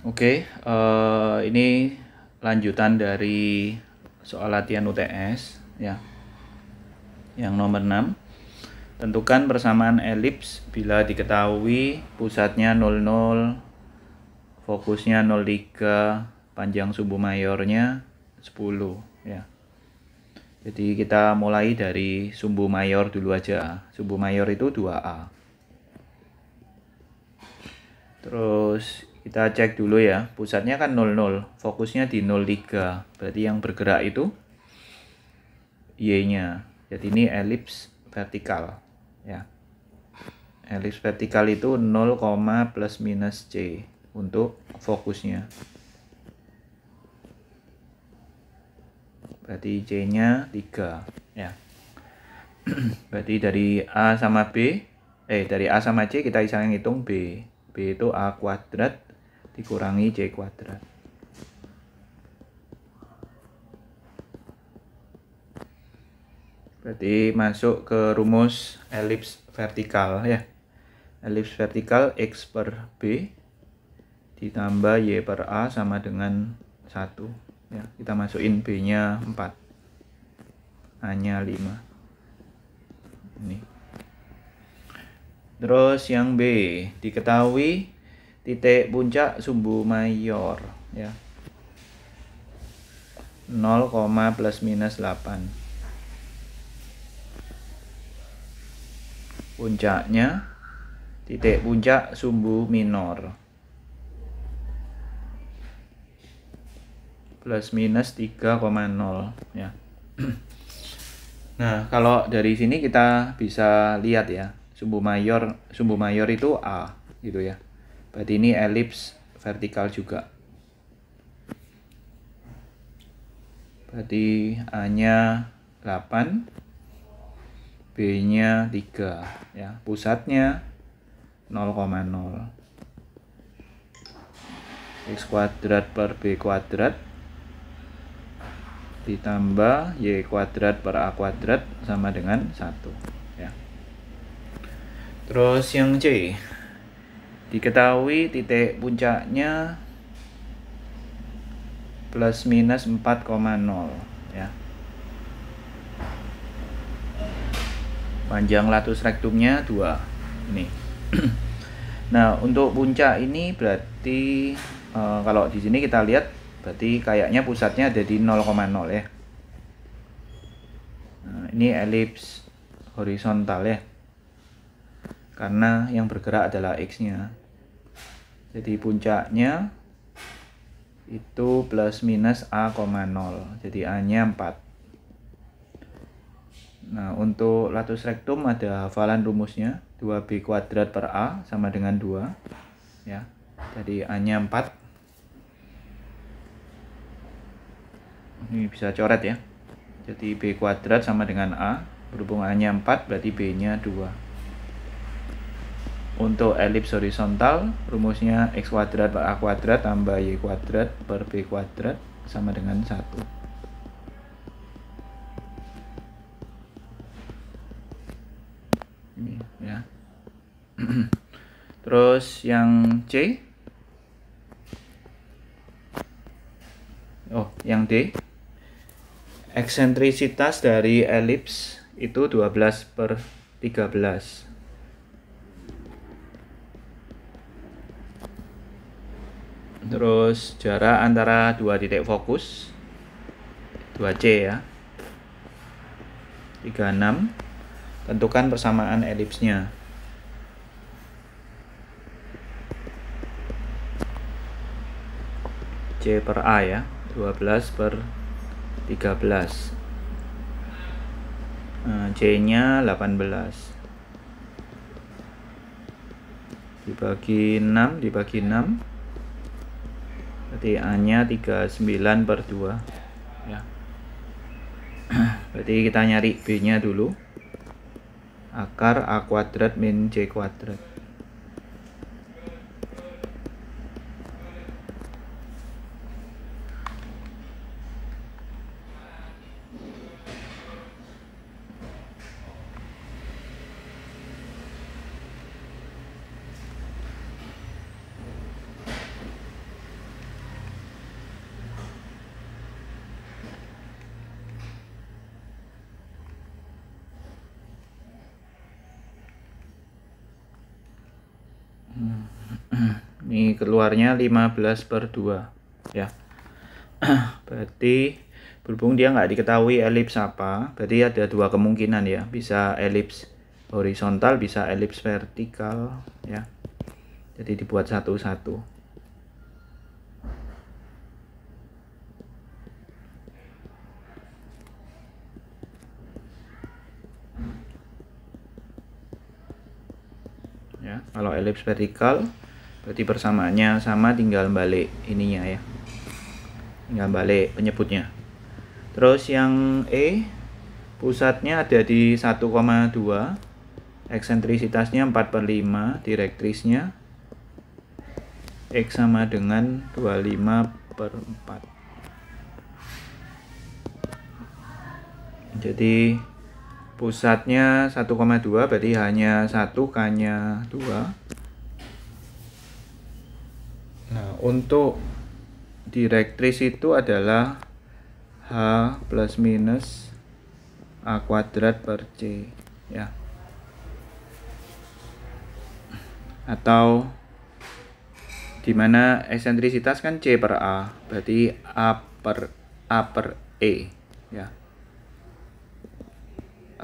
Oke, ini lanjutan dari soal latihan UTS ya. Yang nomor 6. Tentukan persamaan elips bila diketahui pusatnya 00, fokusnya 03, panjang sumbu mayornya 10 ya. Jadi kita mulai dari sumbu mayor dulu aja. Sumbu mayor itu 2A. Terus kita cek dulu ya, pusatnya kan 00, fokusnya di 03. Berarti yang bergerak itu Y-nya. Jadi ini elips vertikal ya. Elips vertikal itu 0, plus minus C untuk fokusnya. Berarti C-nya 3 ya. Berarti dari A sama B, dari A sama C kita bisa ngitung B. B itu A kuadrat dikurangi C kuadrat. Berarti masuk ke rumus elips vertikal ya. Elips vertikal X per B ditambah Y per A sama dengan 1 ya. Kita masukin B nya 4, A nya 5 ini. Terus yang B, diketahui titik puncak sumbu mayor ya, 0, plus minus 8. Puncaknya titik puncak sumbu minor plus minus 3,0 ya. Nah, kalau dari sini kita bisa lihat ya, sumbu mayor itu A gitu ya. Berarti ini elips vertikal juga. Berarti A-nya 8, B-nya 3 ya. Pusatnya 0,0. X kuadrat per B kuadrat ditambah Y kuadrat per A kuadrat sama dengan 1 ya. Terus yang C, diketahui titik puncaknya plus minus 4,0 ya. Panjang latus rektumnya 2 ini. Nah, untuk puncak ini berarti kalau di sini kita lihat berarti kayaknya pusatnya ada di 0,0 ya. Nah, ini elips horizontal ya. Karena yang bergerak adalah X-nya. Jadi puncaknya itu plus minus A,0. Jadi A-nya 4. Nah, untuk latus rektum ada hafalan rumusnya. 2B kuadrat per A sama dengan 2 ya. Jadi A-nya 4. Ini bisa coret ya. Jadi B kuadrat sama dengan A, berhubung A-nya 4 berarti B-nya 2. Untuk elips horizontal rumusnya X kuadrat per A kuadrat tambah Y kuadrat per B kuadrat sama dengan 1. Ini ya. Terus yang C, yang D, eksentrisitas dari elips itu 12 per 13. Terus jarak antara dua titik fokus 2C ya, 36. Tentukan persamaan elipsnya. C per A ya, 12 per 13. C-nya 18. Dibagi 6, berarti A-nya 39 per 2 ya. Berarti kita nyari B-nya dulu. Akar A kuadrat min C kuadrat. Ini keluarnya 15/2 ya. Berarti berhubung dia nggak diketahui elips apa, berarti ada dua kemungkinan ya, bisa elips horizontal, bisa elips vertikal ya. Jadi dibuat satu-satu. Ya, kalau elips vertikal berarti persamaannya sama, tinggal balik ininya ya. Tinggal balik penyebutnya. Terus yang E, pusatnya ada di 1,2, eksentrisitasnya 4/5, direktrisnya X sama dengan 25/4. Jadi pusatnya 1,2 berarti hanya 1, K-nya 2. Nah, untuk direktris itu adalah H plus minus A kuadrat per C ya. Atau dimana eksentrisitas kan C per A, berarti A per E ya.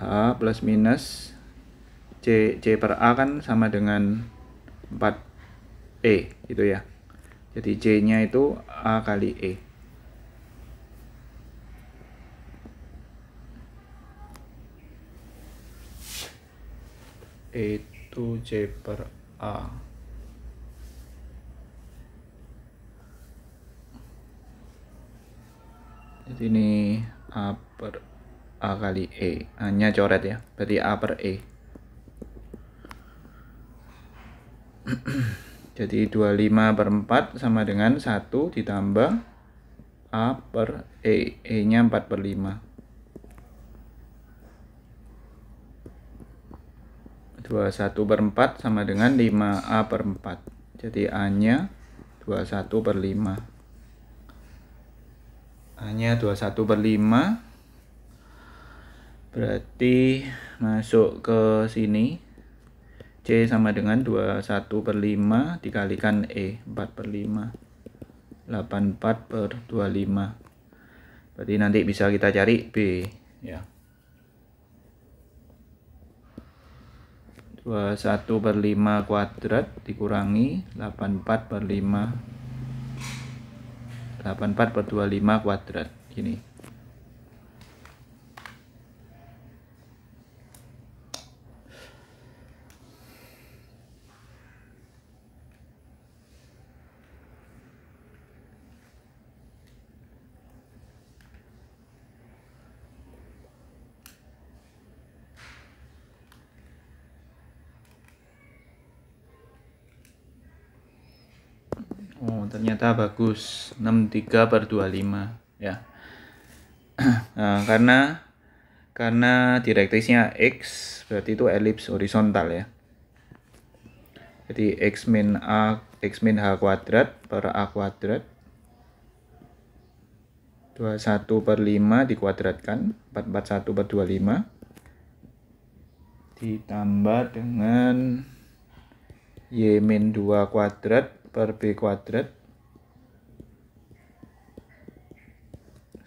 A plus minus C per A kan sama dengan 4E gitu ya. Jadi C-nya itu A kali E. E itu C per A. Jadi ini A per A kali E. A-nya coret ya. Berarti A per E. Jadi 25/4 sama dengan 1 ditambah A per E. E-nya 4/5. 21/4 sama dengan 5A/4. Jadi A-nya 21/5. A-nya 21/5. Berarti masuk ke sini. C sama dengan 21/5 dikalikan E, 4/5. 84/25. Berarti nanti bisa kita cari B ya. 21/5 kuadrat dikurangi 84/5. 84/25 kuadrat gini. Oh, ternyata bagus. 63/25 ya. Nah, karena direktrisnya X, berarti itu elips horizontal ya. Jadi X min H kuadrat per A kuadrat 21/5 dikuadratkan 441/25 ditambah dengan Y min 2 kuadrat per B kuadrat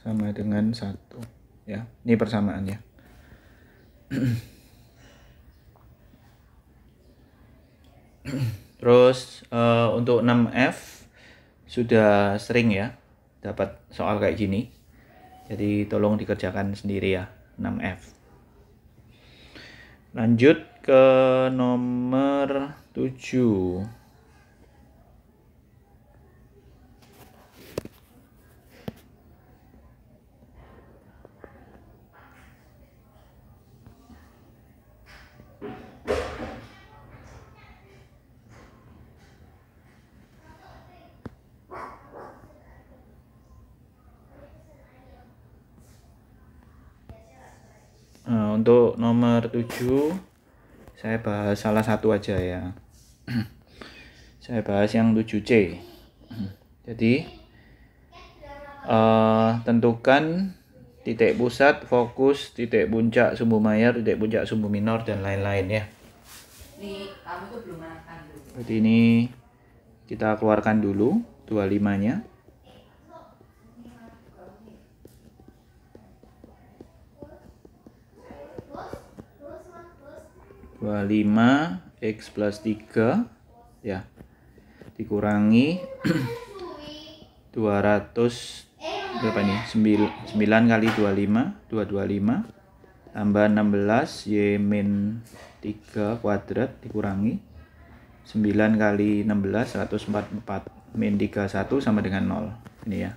sama dengan 1 ya. Ini persamaannya. Terus untuk 6F sudah sering ya dapat soal kayak gini. Jadi tolong dikerjakan sendiri ya 6F. Lanjut ke nomor 7. Nah, untuk nomor 7 saya bahas salah satu aja ya. Saya bahas yang 7C. Jadi tentukan titik pusat, fokus, titik puncak sumbu mayor, titik puncak sumbu minor, dan lain-lain ya. Nih, kamu tuh belum makan. Berarti ini Kita keluarkan dulu 25-nya. X plus 3 ya, dikurangi 200 berapa ini? 9 kali 25 225 tambah 16 Y min 3 kuadrat dikurangi 9 kali 16 144 min 31 sama dengan 0. Ini ya.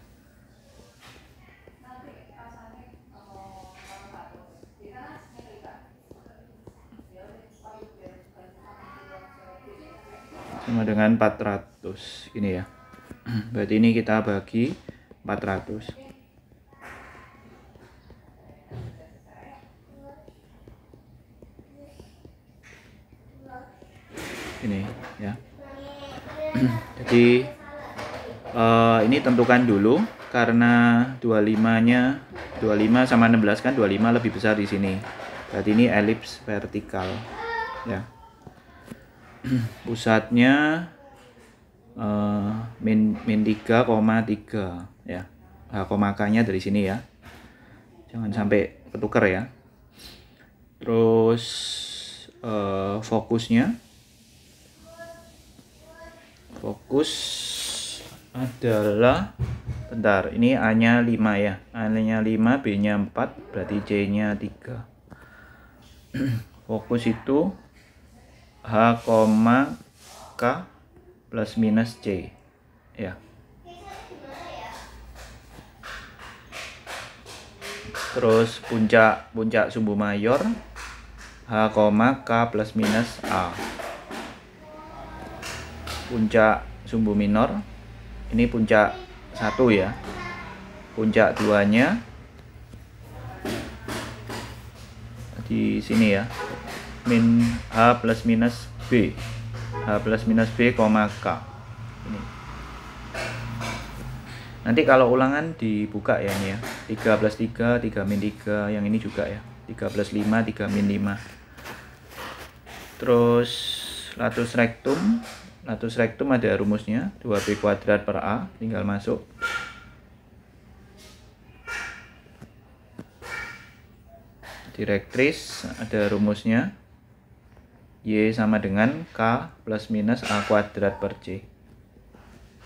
Sama dengan 400 ini ya. Berarti ini kita bagi 400. Ini ya. Jadi ini tentukan dulu karena 25-nya 25 sama 16 kan 25 lebih besar di sini. Berarti ini elips vertikal ya. Pusatnya min 3,3 ya. H,K-nya dari sini ya. Jangan sampai ketuker ya. Terus fokusnya. Fokus adalah bentar, ini A-nya 5 ya. A-nya 5, B-nya 4, berarti C-nya 3. Fokus itu H, K plus minus C ya. Terus puncak sumbu mayor H, K plus minus A. Puncak sumbu minor ini puncak 1 ya. Puncak 2-nya di sini ya. Min H plus minus B. H plus minus B, K. Ini. Nanti kalau ulangan dibuka ya ini ya. 3 plus 3, 3 min 3, yang ini juga ya. 3 plus 5, 3 min 5. Terus latus rectum. Latus rectum ada rumusnya 2B kuadrat per A, tinggal masuk. Direktris ada rumusnya Y sama dengan K plus minus A kuadrat per C.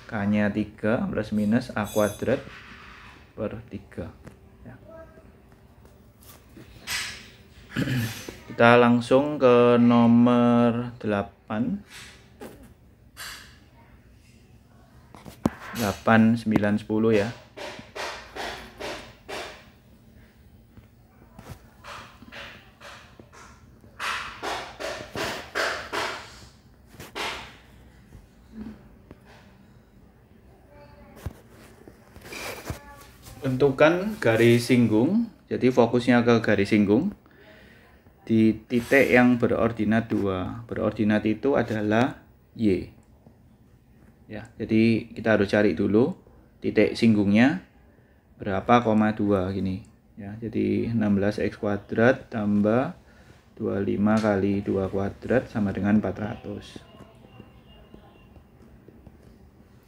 K-nya 3 plus minus A kuadrat per 3 ya. Kita langsung ke nomor 8 9, 10 ya. Tentukan garis singgung. Jadi fokusnya ke garis singgung di titik yang berordinat 2. Berordinat itu adalah Y. Ya, jadi kita harus cari dulu titik singgungnya berapa, 2 gini ya. Jadi 16x kuadrat tambah 25 kali 2 kuadrat sama dengan 400.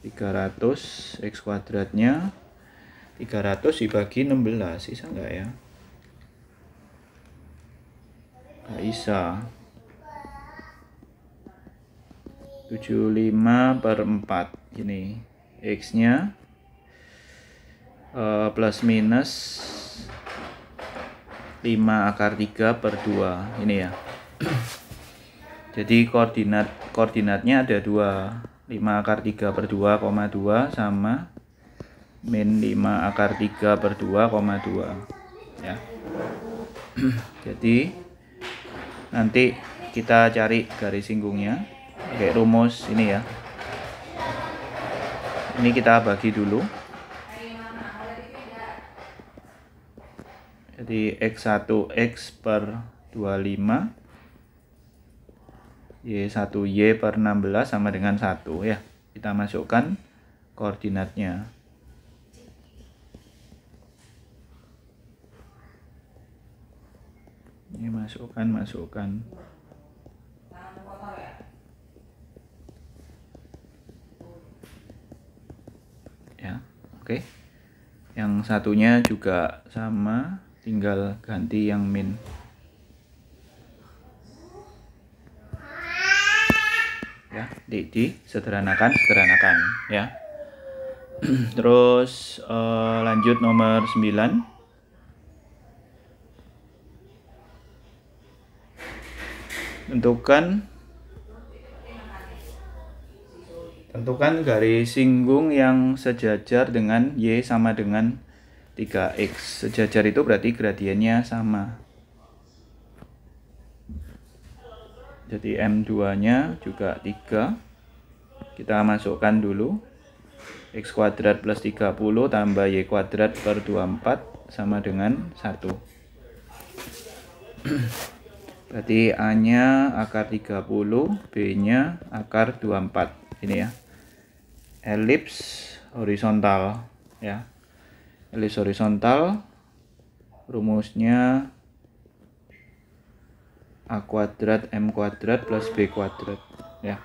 300 x kuadratnya 300 dibagi 16 bisa enggak ya? Nggak bisa. 75 per 4 ini X nya plus minus 5 akar 3 per 2 ini ya. Jadi koordinatnya ada 2, 5 akar 3 per 2, 2 sama min 5 akar 3 per 2, 2 ya. Jadi nanti kita cari garis singgungnya pakai rumus ini ya. Ini kita bagi dulu. Jadi X1X per 25 Y1Y per 16 sama dengan 1 ya. Kita masukkan koordinatnya. Ini masukkan. Oke. Yang satunya juga sama, tinggal ganti yang min. Ya, disederhanakan ya. Terus lanjut nomor 9. Tentukan garis singgung yang sejajar dengan Y sama dengan 3X. Sejajar itu berarti gradiennya sama. Jadi M2-nya juga 3. Kita masukkan dulu. X kuadrat plus 30 tambah Y kuadrat per 24 sama dengan 1. Berarti A-nya akar 30, B-nya akar 24. Ini ya. Elips horizontal ya. Elips horizontal rumusnya A kuadrat M kuadrat plus B kuadrat ya.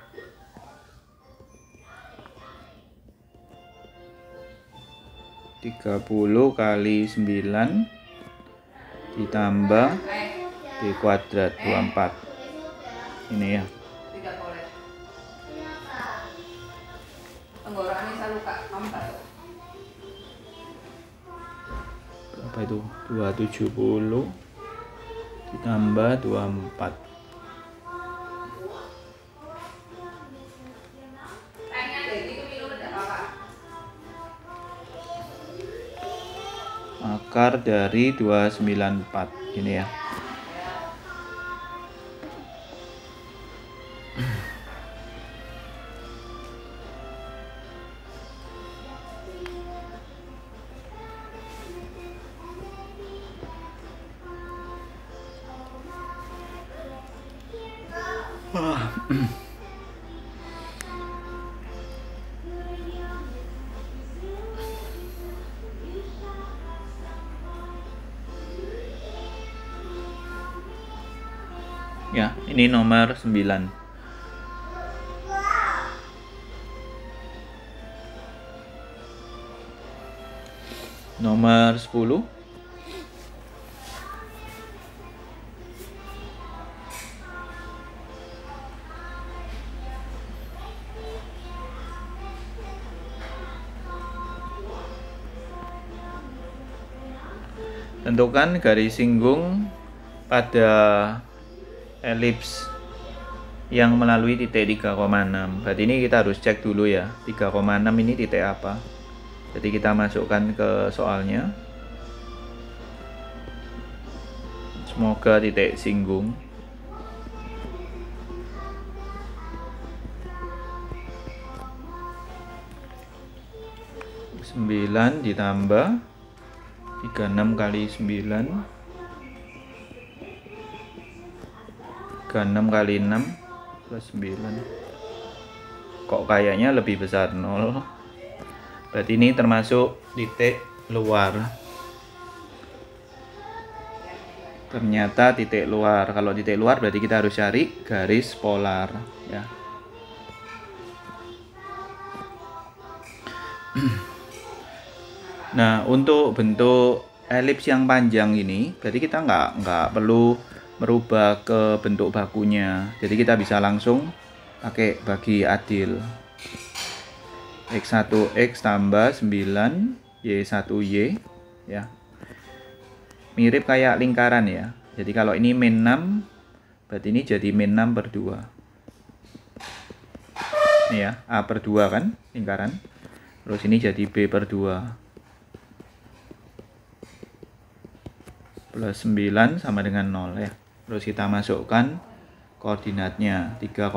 Tiga 30 kali 9 ditambah B kuadrat 24. Ini ya. Berapa itu? 270 ditambah 24. Akar dari 294 ini ya. Ya, ini nomor 9. Nomor 10. Tentukan garis singgung pada elips yang melalui titik 3,6. Berarti ini kita harus cek dulu ya, 3,6 ini titik apa. Jadi kita masukkan ke soalnya. Semoga titik singgung. Sembilan ditambah 36 kali 9, 36 kali 6 plus 9. Kok kayaknya lebih besar 0. Berarti ini termasuk titik luar. Ternyata titik luar. Kalau titik luar berarti kita harus cari garis polar ya. Nah, untuk bentuk elips yang panjang ini, berarti kita nggak perlu merubah ke bentuk bakunya. Jadi kita bisa langsung pakai bagi adil. X1X tambah 9, Y1Y ya. Mirip kayak lingkaran ya. Jadi kalau ini min 6, berarti ini jadi min 6 per 2. Ini ya, A per 2 kan, lingkaran. Terus ini jadi B per 2. Plus 9 sama dengan 0 ya. Terus kita masukkan koordinatnya 3,6.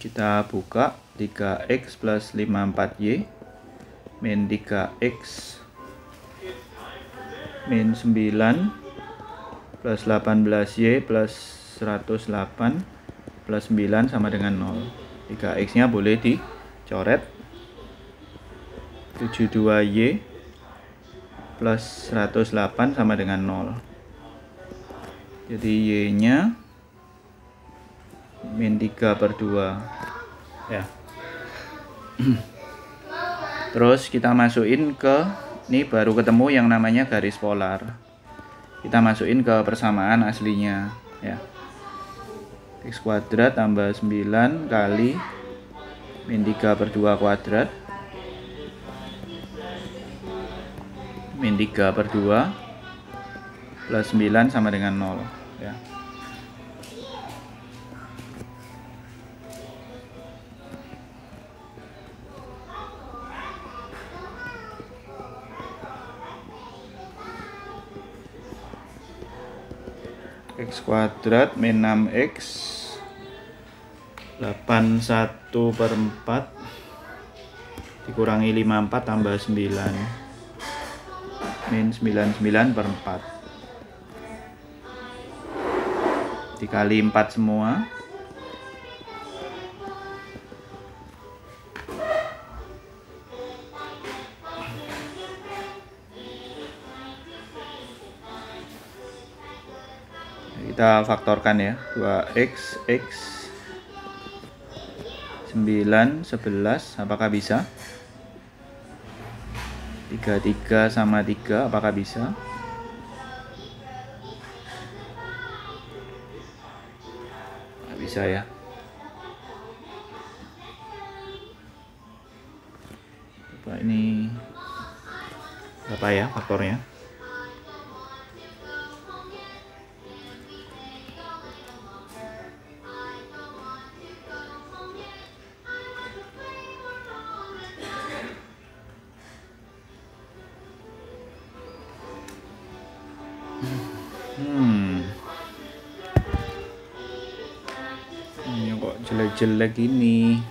Kita buka 3x plus 54y min 3x min 9 plus 18y plus 108 plus 9 sama dengan 0. 3x nya boleh dicoret. 72y plus 108 sama dengan 0. Jadi Y nya min 3/2 ya. Terus kita masukin ke, ini baru ketemu yang namanya garis polar. Kita masukin ke persamaan aslinya ya. X kuadrat tambah 9 kali min 3/2 kuadrat min 3/2 plus 9 sama dengan 0 ya. X kuadrat min 6x 81/4 dikurangi 54 tambah 9 min 99/4 dikali 4 semua kita faktorkan ya. 2x x 9 11 apakah bisa? 33 sama 3 apakah bisa? Nggak bisa ya. Coba ini berapa ya faktornya? Ini kok jelek-jelek ini.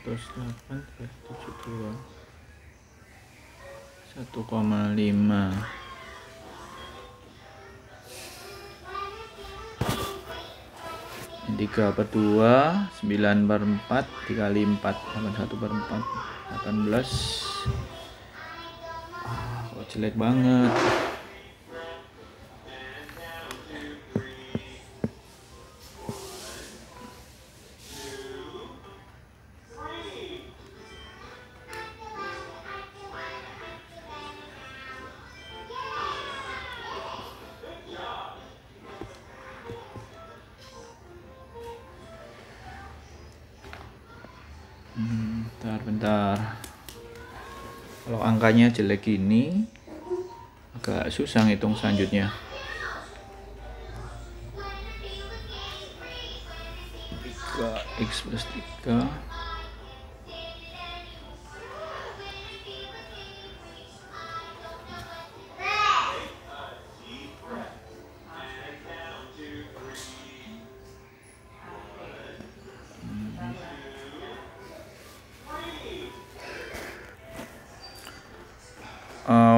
Terus 8 72 1,5 3/2 9/4 dikali 4 81/4 18. Kok jelek banget. Bentar. Kalau angkanya jelek gini agak susah ngitung selanjutnya. 3x plus 3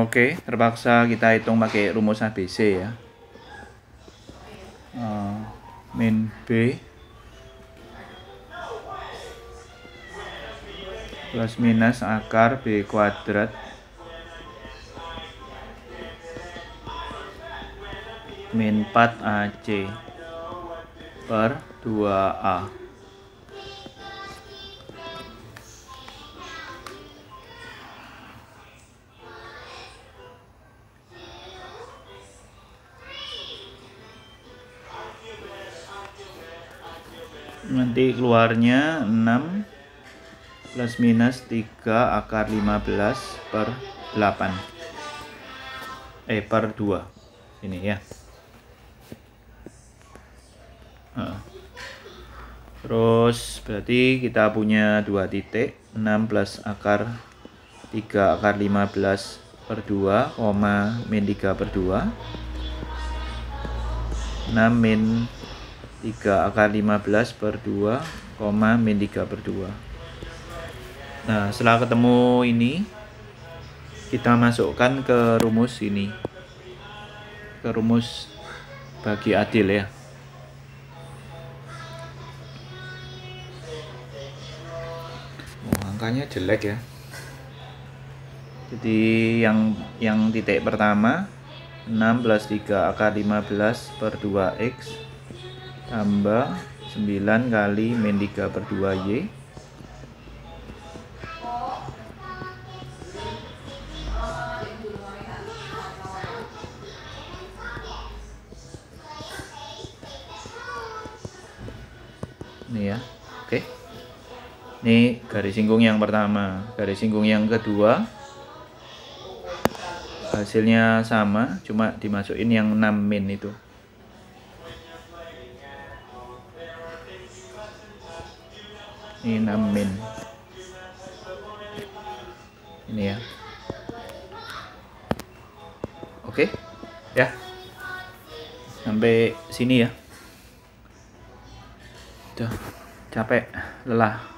Oke, terpaksa kita hitung pakai rumus ABC ya. Min B plus minus akar B kuadrat min 4 AC per 2A. Nanti keluarnya 6 plus minus 3 akar 15 per 8 per 2 ini ya. Terus berarti kita punya 2 titik, 6 plus akar 3 akar 15 per 2, min 3 per 2, 6 min 3 akar 15 per 2, min 3 per 2. Nah, setelah ketemu ini, kita masukkan ke rumus ini, ke rumus bagi adil ya. Angkanya jelek ya. Jadi yang titik pertama 6 plus 3 akar 15 per 2x tambah 9 kali min 3 per 2y ini ya. Oke. Ini garis singgung yang pertama, garis singgung yang kedua hasilnya sama, cuma dimasukin yang 6 min itu. Ini 6 min. Ini ya. Oke. Ya. Sampai sini ya. Udah capek, lelah.